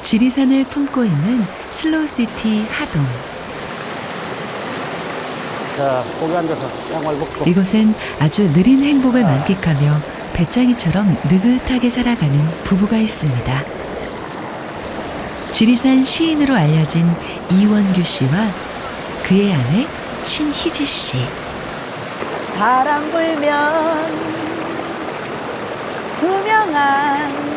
지리산을 품고 있는 슬로우시티 하동. 자, 거기 앉아서 양말 벗고. 이곳엔 아주 느린 행복을 만끽하며 배짱이처럼 느긋하게 살아가는 부부가 있습니다. 지리산 시인으로 알려진 이원규 씨와 그의 아내 신희지 씨. 바람 불면 투명한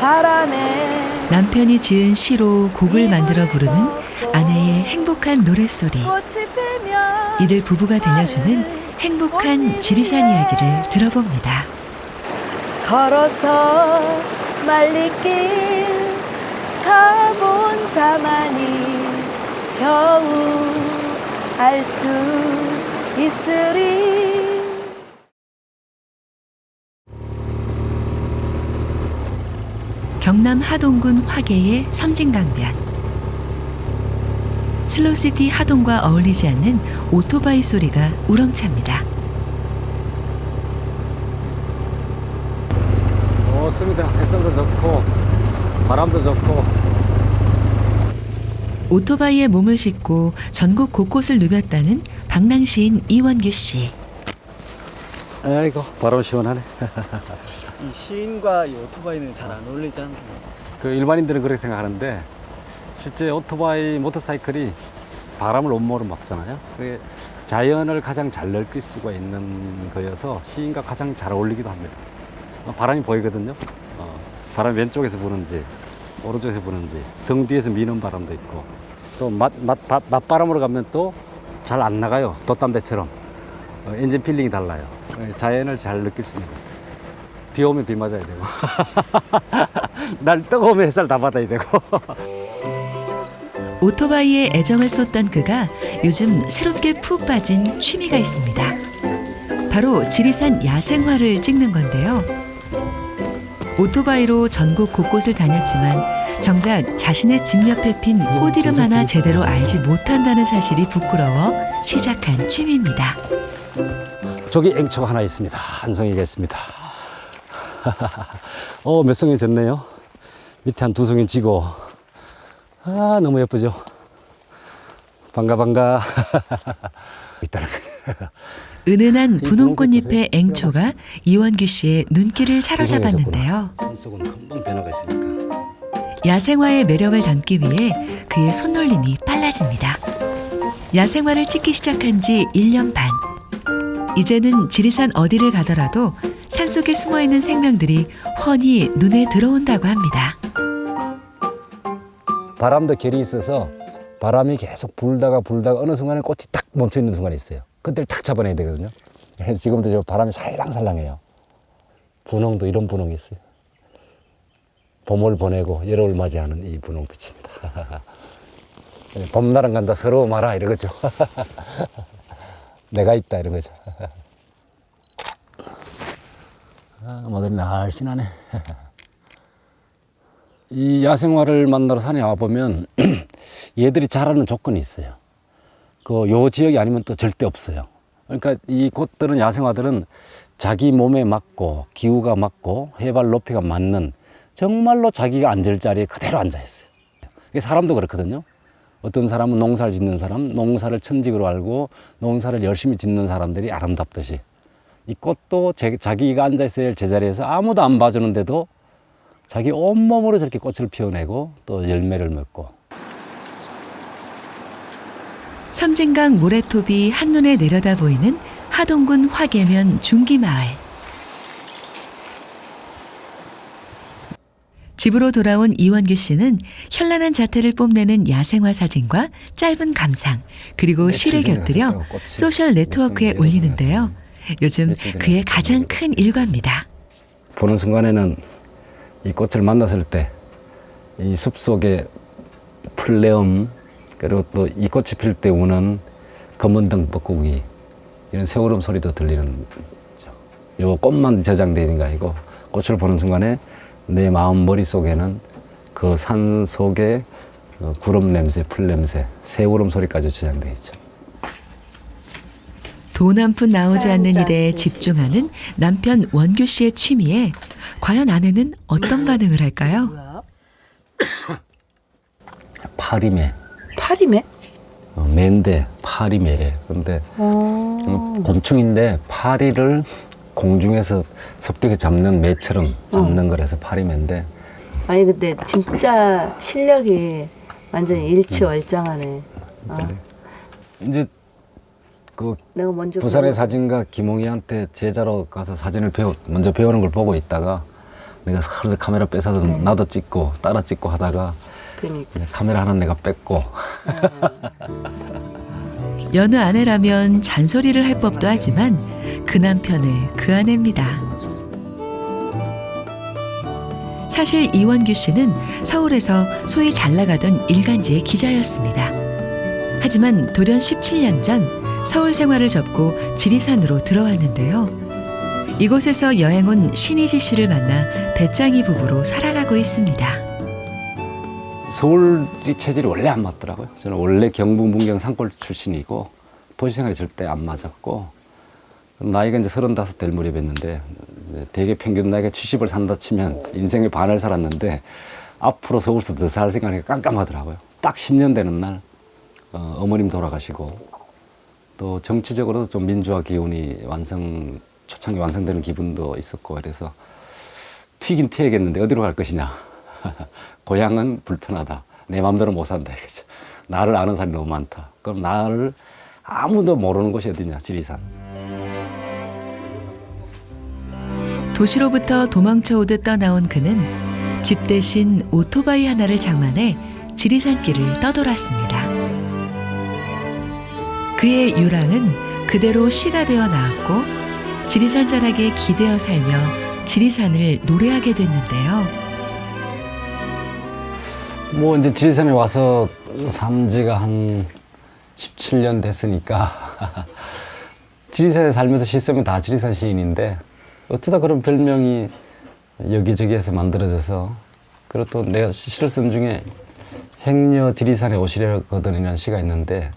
바람에 남편이 지은 시로 곡을 만들어 부르는 아내의 행복한 노랫소리. 꽃이 피면 이들 부부가 들려주는 행복한 지리산 이야기를 들어봅니다. 걸어서 말리길 가본 자만이 겨우 알 수 있으리. 경남 하동군 화계의 섬진강변. 슬로우시티 하동과 어울리지 않는 오토바이 소리가 우렁찹니다. 좋습니다. 햇살도 좋고 바람도 좋고. 오토바이에 몸을 싣고 전국 곳곳을 누볐다는 방랑시인 이원규 씨. 아이고, 바람 시원하네. 이 시인과 이 오토바이는 잘 안 어울리지 않나요? 그 일반인들은 그렇게 생각하는데 실제 오토바이, 모터사이클이 바람을 온몸으로 막잖아요. 그게 자연을 가장 잘 넓힐 수가 있는 거여서 시인과 가장 잘 어울리기도 합니다. 바람이 보이거든요. 바람이 왼쪽에서 부는지 오른쪽에서 부는지 등 뒤에서 미는 바람도 있고 또 맞바람으로 가면 또 잘 안 나가요. 돛담배처럼 엔진 필링이 달라요. 자연을 잘 느낄 수 있는 거예요. 비 오면 비 맞아야 되고 날 뜨거우면 햇살 다 받아야 되고. 오토바이에 애정을 쏟던 그가 요즘 새롭게 푹 빠진 취미가 있습니다. 바로 지리산 야생화를 찍는 건데요. 오토바이로 전국 곳곳을 다녔지만 정작 자신의 집 옆에 핀 꽃이름 하나 제대로 알지 못한다는 사실이 부끄러워 시작한 취미입니다. 저기 앵초가 하나 있습니다. 한 송이가 있습니다. 몇 송이 졌네요. 밑에 한 2송이 지고. 너무 예쁘죠? 반가. 있다는 거예요. 은은한 분홍꽃잎의 앵초가 이원규 씨의 눈길을 사로잡았는데요. 한쪽은 금방 변화가 있으니까. 야생화의 매력을 담기 위해 그의 손놀림이 빨라집니다. 야생화를 찍기 시작한 지 1년 반. 이제는 지리산 어디를 가더라도 산속에 숨어있는 생명들이 훤히 눈에 들어온다고 합니다. 바람도 결이 있어서 바람이 계속 불다가 어느 순간에 꽃이 딱 멈춰 있는 순간이 있어요. 그때를 탁 잡아내야 되거든요. 그래서 지금도 저 바람이 살랑살랑해요. 분홍도 이런 분홍이 있어요. 봄을 보내고 여름을 맞이하는 이 분홍빛입니다. 봄날은 간다 서러워 마라 이러거죠. 내가 있다 이런 거죠. 모델이 날씬하네. 이 야생화를 만나러 산에 와보면 얘들이 자라는 조건이 있어요. 요 지역이 아니면 또 절대 없어요. 그러니까 이 꽃들은, 야생화들은 자기 몸에 맞고 기후가 맞고 해발 높이가 맞는 정말로 자기가 앉을 자리에 그대로 앉아 있어요. 사람도 그렇거든요. 어떤 사람은 농사를 짓는 사람, 농사를 천직으로 알고 농사를 열심히 짓는 사람들이 아름답듯이 이 꽃도 자기가 앉아 있어야 할 제자리에서 아무도 안 봐주는데도 자기 온몸으로 저렇게 꽃을 피워내고 또 열매를 맺고. 섬진강 모래톱이 한눈에 내려다 보이는 하동군 화계면 중기마을. 집으로 돌아온 이원규 씨는 현란한 자태를 뽐내는 야생화 사진과 짧은 감상, 그리고 시를 곁들여 소셜 네트워크에 올리는데요. 요즘 그의 가장 큰 일과입니다. 보는 순간에는 이 꽃을 만났을 때 이 숲속의 풀내음, 그리고 또 이 꽃이 필 때 우는 검은등 뻐꾸기, 이런 새우름 소리도 들리는 거죠. 요 꽃만 저장되어 있는 게 아니고 꽃을 보는 순간에 내 마음 머릿속에는 그 산 속에 구름 냄새, 풀 냄새, 새우름 소리까지 저장되어 있죠. 돈 한 푼 나오지 않는 일에 집중하는 남편 원규 씨의 취미에 과연 아내는 어떤 반응을 할까요? 파리매. 파리매? 매인데 파리매래. 근데 곤충인데 파리를 공중에서 섭격에 잡는 매처럼 잡는 거라서 파리매인데. 아니 근데 진짜 실력이 완전히 일치월장하네. 이제 그 내가 먼저 부산의 보고. 사진가 김홍희한테 제자로 가서 사진을 먼저 배우는 걸 보고 있다가 내가 서로 카메라 뺏어서 나도 찍고 따라 찍고 하다가 그러니까. 이제 카메라 하나 내가 뺐고 여느 아내라면 잔소리를 할 법도 하지만 그 남편의 그 아내입니다. 사실 이원규 씨는 서울에서 소위 잘 나가던 일간지의 기자였습니다. 하지만 돌연 17년 전 서울 생활을 접고 지리산으로 들어왔는데요. 이곳에서 여행 온 신희지 씨를 만나 배짱이 부부로 살아가고 있습니다. 서울이 체질이 원래 안 맞더라고요. 저는 원래 경북 문경 산골 출신이고 도시생활이 절대 안 맞았고 나이가 이제 35 될 무렵이었는데 대개 평균 나이가 70을 산다 치면 인생의 반을 살았는데 앞으로 서울에서 더 살 생각하니까 깜깜하더라고요. 딱 10년 되는 날 어머님 돌아가시고 또 정치적으로도 좀 민주화 기운이 초창기 완성되는 기분도 있었고 그래서 튀긴 튀어야겠는데 어디로 갈 것이냐. 고향은 불편하다. 내 마음대로 못 산다. 이거죠. 나를 아는 사람이 너무 많다. 그럼 나를 아무도 모르는 곳이 어디냐. 지리산. 도시로부터 도망쳐 오듯 떠나온 그는 집 대신 오토바이 하나를 장만해 지리산길을 떠돌았습니다. 그의 유랑은 그대로 시가 되어 나왔고 지리산 자락에 기대어 살며 지리산을 노래하게 됐는데요. 뭐 이제 지리산에 와서 산 지가 한 17년 됐으니까 지리산에 살면서 시 쓰면 다 지리산 시인인데 어쩌다 그런 별명이 여기저기에서 만들어져서 그리고 또 내가 시를 쓴 중에 행여 지리산에 오시려거든이라는 시가 있는데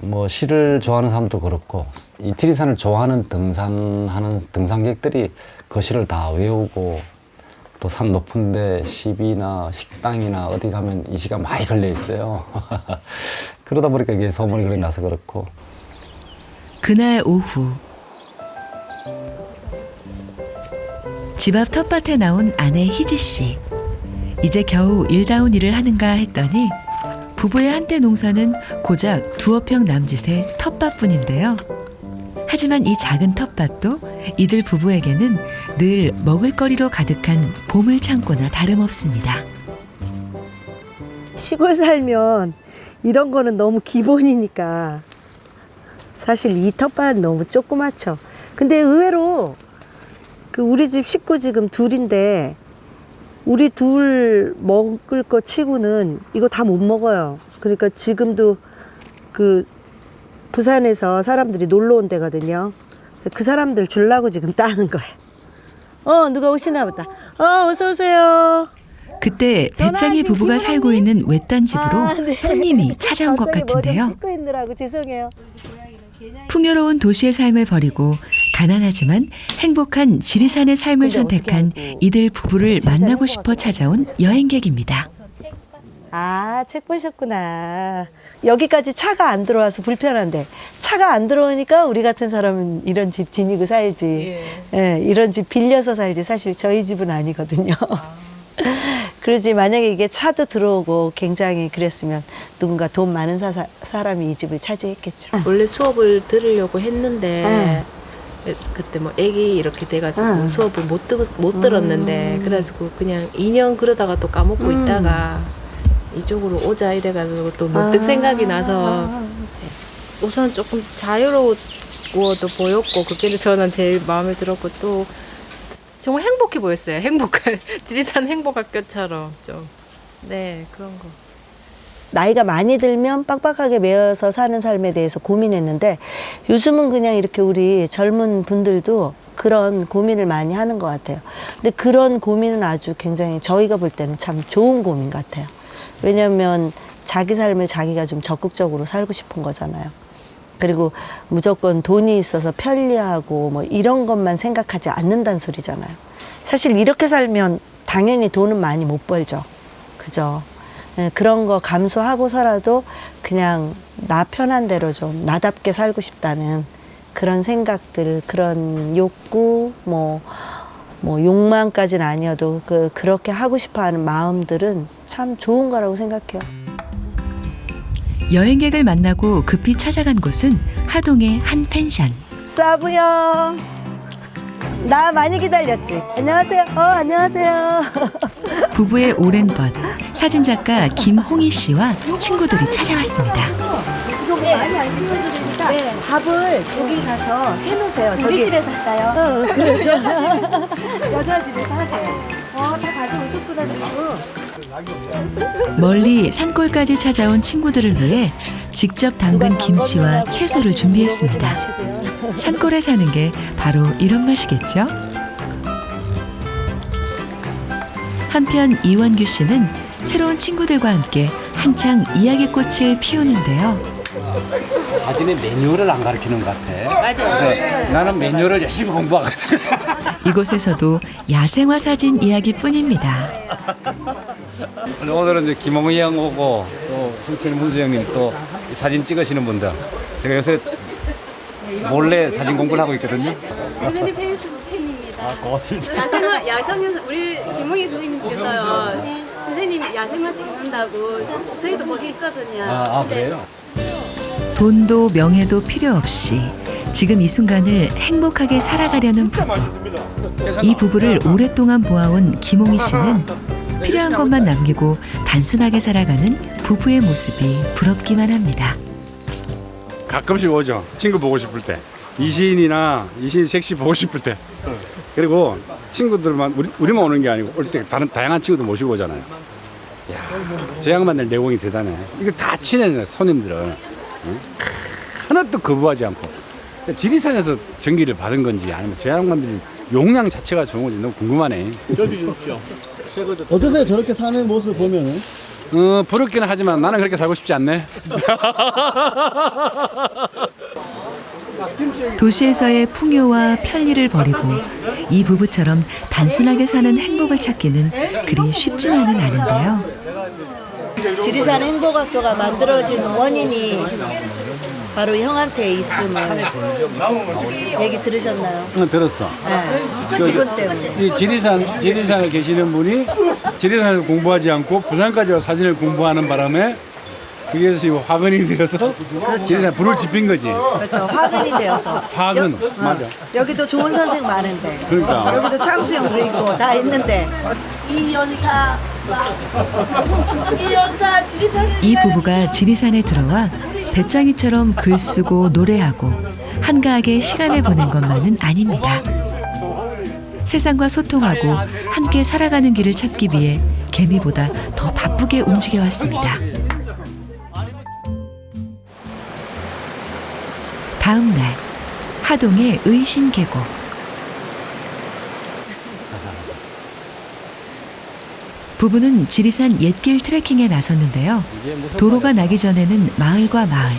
뭐 시를 좋아하는 사람도 그렇고 이 지리산을 좋아하는 등산하는 등산객들이 그 시를 다 외우고 또 산 높은데 집이나 식당이나 어디 가면 이 시가 많이 걸려 있어요. 그러다 보니까 이게 소문이 그렇게 나서 그렇고. 그날 오후 집 앞 텃밭에 나온 아내 희지 씨. 이제 겨우 일다운 일을 하는가 했더니 부부의 한때 농사는 고작 두어 평 남짓의 텃밭뿐인데요. 하지만 이 작은 텃밭도 이들 부부에게는 늘 먹을거리로 가득한 보물 창고나 다름없습니다. 시골 살면 이런 거는 너무 기본이니까 사실 이 텃밭은 너무 조그맣죠. 근데 의외로 그 우리 집 식구 지금 둘인데 우리 둘 먹을 거 치고는 이거 다 못 먹어요. 그러니까 지금도 그 부산에서 사람들이 놀러 온 데거든요. 그래서 그 사람들 주려고 지금 따는 거예요. 누가 오시나 보다. 어서 오세요. 그때 배짱이 전화하신 부부가 김어머니? 살고 있는 외딴 집으로 네. 손님이 찾아온 것 갑자기 뭐 같은데요. 좀 찍고 있느라고 죄송해요. 풍요로운 도시의 삶을 버리고 가난하지만 행복한 지리산의 삶을 근데 어떻게 선택한 알고 이들 부부를 지리산 만나고 행복을 싶어 찾아온 여행객입니다. 책 보셨구나. 여기까지 차가 안 들어와서 불편한데 차가 안 들어오니까 우리 같은 사람은 이런 집 지니고 살지. 예, 이런 집 빌려서 살지. 사실 저희 집은 아니거든요. 그러지 만약에 이게 차도 들어오고 굉장히 그랬으면 누군가 돈 많은 사람이 이 집을 차지했겠죠. 원래 수업을 들으려고 했는데 그때 뭐 애기 이렇게 돼가지고 수업을 못 들었는데 그래가지고 그냥 2년 그러다가 또 까먹고 있다가 이쪽으로 오자 이래가지고 또 문득 생각이 나서 우선 조금 자유로워도 보였고 그게 저는 제일 마음에 들었고 또 정말 행복해 보였어요. 행복한 지리산 행복학교처럼 좀 그런 거. 나이가 많이 들면 빡빡하게 매여서 사는 삶에 대해서 고민했는데 요즘은 그냥 이렇게 우리 젊은 분들도 그런 고민을 많이 하는 것 같아요. 근데 그런 고민은 아주 굉장히 저희가 볼 때는 참 좋은 고민 같아요. 왜냐하면 자기 삶을 자기가 좀 적극적으로 살고 싶은 거잖아요. 그리고 무조건 돈이 있어서 편리하고 뭐 이런 것만 생각하지 않는다는 소리잖아요. 사실 이렇게 살면 당연히 돈은 많이 못 벌죠. 그죠? 그런 거 감수하고서라도 그냥 나 편한 대로 좀 나답게 살고 싶다는 그런 생각들, 그런 욕구, 뭐 욕망까지는 아니어도 그렇게 하고 싶어하는 마음들은 참 좋은 거라고 생각해요. 여행객을 만나고 급히 찾아간 곳은 하동의 한 펜션. 사부 형, 나 많이 기다렸지? 안녕하세요. 안녕하세요. 부부의 오랜 벗 사진작가 김홍희 씨와 친구들이 찾아왔습니다. 네. 많이 안 씻어도 되니까 밥을 거기 가서 해놓으세요. 우리 집에서 할까요? 그렇죠. 여자 집에서 하세요. 다 가져오셨구나. 그리고. 멀리 산골까지 찾아온 친구들을 위해 직접 담근 김치와 채소를 준비했습니다. 산골에 사는 게 바로 이런 맛이겠죠? 한편 이원규 씨는 새로운 친구들과 함께 한창 이야기꽃을 피우는데요. 사진의 매뉴얼을 안 가르치는 것 같아. 맞아요. 나는 매뉴얼을 열심히 공부하거든. 이곳에서도 야생화 사진 이야기뿐입니다. 오늘은 이제 김홍희 형 오고 또 순철 문수 형님 또 사진 찍으시는 분들. 제가 요새 몰래 사진 공부를 하고 있거든요. 선생님 페이스북 팬입니다. 고맙습니다. 야생화 우리 김홍희 선생님께서요. 선생님 야생화 찍는다고 저희도 뭐 찍거든요. 그래요? 돈도 명예도 필요 없이 지금 이 순간을 행복하게 살아가려는 부부. 이 부부를 오랫동안 보아온 김홍희 씨는 필요한 것만 남기고 단순하게 살아가는 부부의 모습이 부럽기만 합니다. 가끔씩 오죠. 친구 보고 싶을 때. 이시인이나 이시인 섹시 보고 싶을 때. 그리고 친구들만 우리만 오는 게 아니고 올 때 다른 다양한 친구들 모시고 오잖아요. 야, 저 양반들 내공이 대단해. 이거 다 친해요, 손님들은. 응? 하나도 거부하지 않고. 지리산에서 전기를 받은 건지 아니면 저 양반들이 용량 자체가 좋은 건지 너무 궁금하네. 어떠세요? 저렇게 사는 모습 보면은? 부럽기는 하지만 나는 그렇게 살고 싶지 않네. 도시에서의 풍요와 편리를 버리고 이 부부처럼 단순하게 사는 행복을 찾기는 그리 쉽지만은 않은데요. 지리산 행복학교가 만들어진 원인이 바로 형한테 있음을 얘기 들으셨나요? 들었어. 네. 이분 때문에. 이 지리산에 계시는 분이 지리산에서 공부하지 않고 부산까지 와서 사진을 공부하는 바람에 그게 지금 화근이 되어서 지리산 불을 지핀 거지. 그렇죠. 화근이 되어서. 화근 맞아. 여기도 좋은 선생 많은데. 그러니까. 여기도 창수형도 있고 다 있는데. 이연사 지리산. 이 부부가 지리산에 들어와 배짱이처럼 글 쓰고 노래하고 한가하게 시간을 보낸 것만은 아닙니다. 세상과 소통하고 함께 살아가는 길을 찾기 위해 개미보다 더 바쁘게 움직여왔습니다. 다음 날 하동의 의신계곡. 부부는 지리산 옛길 트레킹에 나섰는데요. 도로가 나기 전에는 마을과 마을,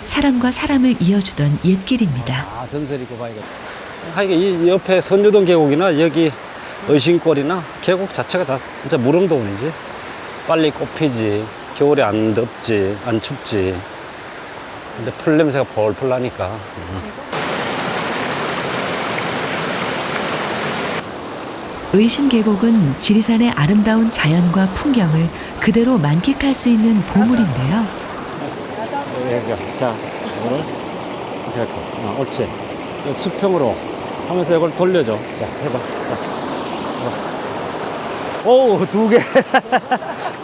사람과 사람을 이어주던 옛길입니다. 전설이 고바이가. 하여간 이 옆에 선유동 계곡이나 여기 의신골이나 계곡 자체가 다 진짜 무릉도원이지. 빨리 꽃피지, 겨울에 안 덥지, 안 춥지. 근데 풀 냄새가 펄펄 나니까. 의신계곡은 지리산의 아름다운 자연과 풍경을 그대로 만끽할 수 있는 보물인데요. 자, 이걸 이렇게 할거. 옳지. 수평으로 하면서 이걸 돌려줘. 자, 해봐. 자. 오, 2개.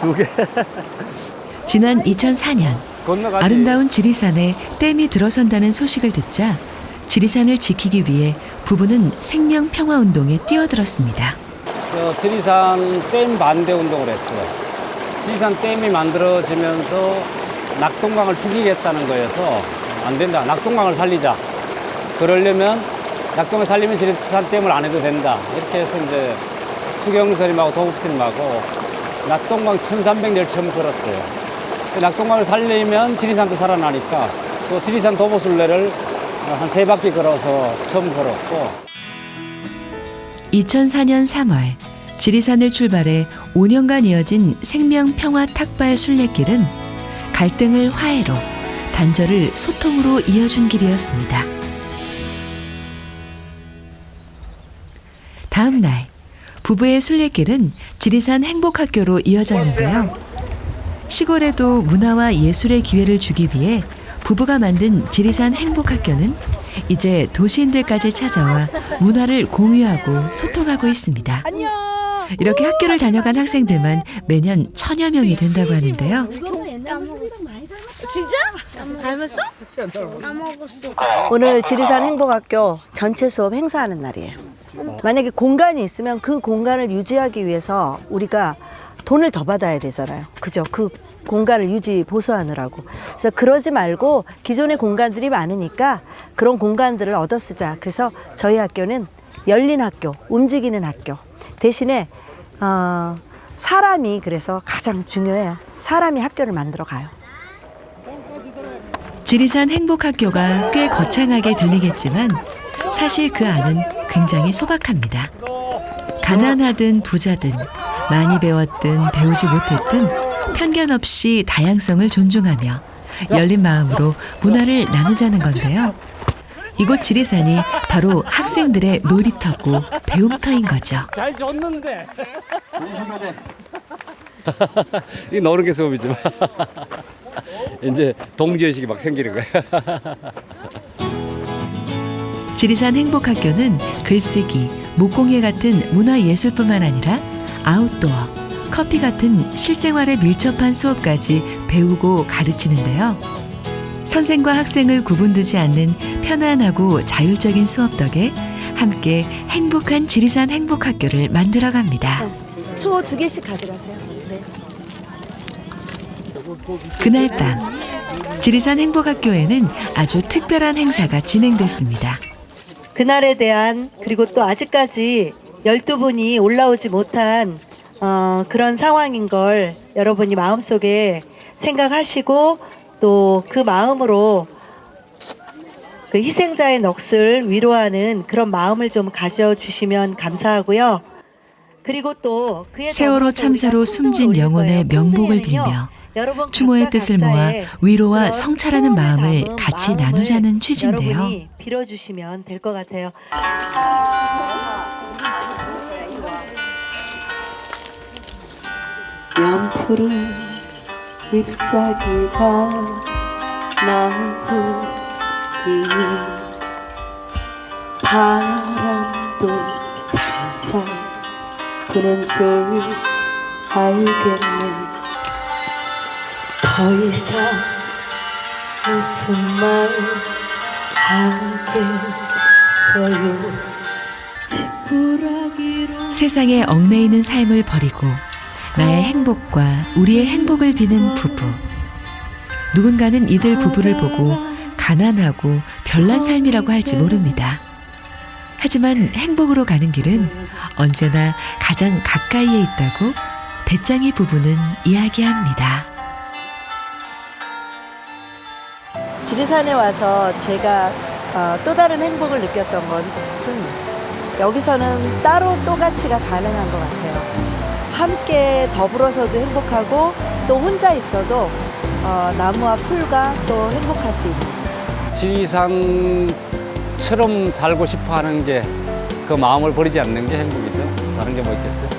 2개. 지난 2004년 건너가지. 아름다운 지리산에 댐이 들어선다는 소식을 듣자 지리산을 지키기 위해 부부는 생명평화운동에 뛰어들었습니다. 지리산 댐 반대 운동을 했어요. 지리산 댐이 만들어지면서 낙동강을 죽이겠다는 거여서 안 된다. 낙동강을 살리자. 그러려면 낙동을 살리면 지리산 댐을 안 해도 된다. 이렇게 해서 이제 수경선님하고 도국선님하고 낙동강 1300년 처음 걸었어요. 낙동강을 살리면 지리산도 살아나니까 또 지리산 도보순례를 한 3바퀴 걸어서 처음 걸었고 2004년 3월 지리산을 출발해 5년간 이어진 생명평화 탁발 순례길은 갈등을 화해로, 단절을 소통으로 이어준 길이었습니다. 다음 날, 부부의 순례길은 지리산 행복학교로 이어졌는데요. 시골에도 문화와 예술의 기회를 주기 위해 부부가 만든 지리산 행복학교는 이제 도시인들까지 찾아와 문화를 공유하고 소통하고 있습니다. 이렇게 학교를 다녀간 학생들만 매년 1000여 명이 된다고 하는데요. 오늘 지리산 행복학교 전체 수업 행사하는 날이에요. 만약에 공간이 있으면 그 공간을 유지하기 위해서 우리가 돈을 더 받아야 되잖아요. 그죠? 그 공간을 유지 보수하느라고. 그래서 그러지 말고 기존의 공간들이 많으니까 그런 공간들을 얻어 쓰자. 그래서 저희 학교는 열린 학교, 움직이는 학교. 대신에 사람이 그래서 가장 중요해요. 사람이 학교를 만들어 가요. 지리산 행복학교가 꽤 거창하게 들리겠지만 사실 그 안은 굉장히 소박합니다. 가난하든 부자든 많이 배웠든 배우지 못했든 편견 없이 다양성을 존중하며 열린 마음으로 문화를 나누자는 건데요. 이곳 지리산이 바로 학생들의 놀이터고 배움터인 거죠. 잘 줬는데. 이 노는 게 수업이지만 이제 동지의식이 막 생기는 거야. 지리산 행복학교는 글쓰기, 목공예 같은 문화예술뿐만 아니라 아웃도어, 커피 같은 실생활에 밀접한 수업까지 배우고 가르치는데요. 선생과 학생을 구분두지 않는 편안하고 자율적인 수업 덕에 함께 행복한 지리산 행복학교를 만들어갑니다. 초 2개씩 가져가세요. 네. 그날 밤 지리산 행복학교에는 아주 특별한 행사가 진행됐습니다. 그날에 대한 그리고 또 아직까지 12분이 올라오지 못한 그런 상황인 걸 여러분이 마음속에 생각하시고 또 그 마음으로 그 희생자의 넋을 위로하는 그런 마음을 좀 가져주시면 감사하고요. 그리고 또 그에 세월호 더불어서 참사로 우리가 숨진 풍문을 영혼의 올릴 거예요. 명복을 풍문에는요, 빌며 여러분 추모의 각자 뜻을 모아 각자의 위로와 그런 성찰하는 소원을 마음을 담은 같이 마음을 나누자는 취지인데요. 여러분이 빌어주시면 될 것 같아요. 연푸른 잎사귀가 나부리 바람도 살살 부는 줄 알겠네. 더 이상 무슨 말 하겠어요. 지푸라기로 세상에 얽매이는 삶을 버리고 나의 행복과 우리의 행복을 비는 부부. 누군가는 이들 부부를 보고 가난하고 별난 삶이라고 할지 모릅니다. 하지만 행복으로 가는 길은 언제나 가장 가까이에 있다고 배짱이 부부는 이야기합니다. 지리산에 와서 제가 또 다른 행복을 느꼈던 것은 여기서는 따로 또 가치가 가능한 것 같아요. 함께 더불어서도 행복하고 또 혼자 있어도 나무와 풀과 또 행복할 수 있는. 지리산처럼 살고 싶어 하는 게 그 마음을 버리지 않는 게 행복이죠. 다른 게 뭐 있겠어요?